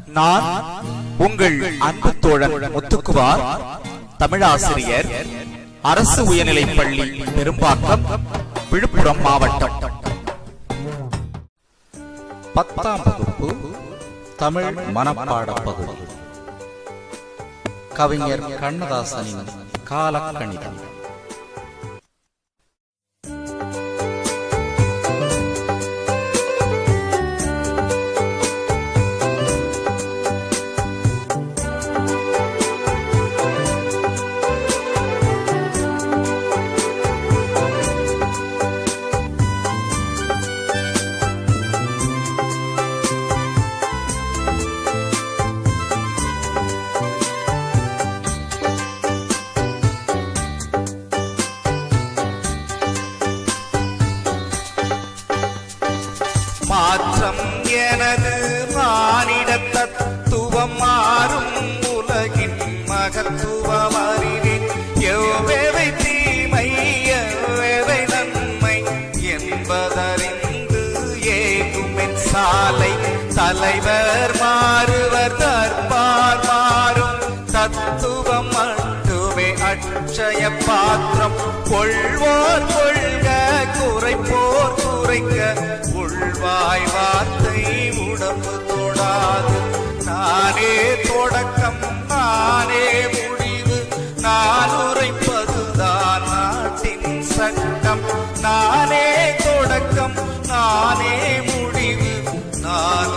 நான் உங்கள் அன்பு தோழன் முத்துக்குமார், தமிழாசிரியர், அரசு உயர்நிலைப்பள்ளி பெரும்பாக்கம், விழுப்புரம் மாவட்டம். 10ஆம் வகுப்பு தமிழ் மனப்பாட பகுதி. கவிஞர் கண்ணதாசனின் காலக்கணிதம். மாற்றம் எனது மானிட தத்துவம், மாறும் உலகின் மகத்துவம் அறிவேன். எவ்வேவை தீமை எவ்வேவை நன்மை என்பதறிந்து ஏகுமென் சாலை. தலைவர் மாறுவர், தற்பார் மாறும், தத்துவம் மட்டுமே அட்சய பாத்திரம். கொள்வோர் கொள்க, குறைப்போர் குறைக்க, உள்வாய் வார்த்தை உடம்பு தொடாது. நானே தொடக்கம், நானே முடிவு, நான் உரைப்பதுதான் நாட்டின் சட்டம். நானே தொடக்கம், நானே முடிவு, நான்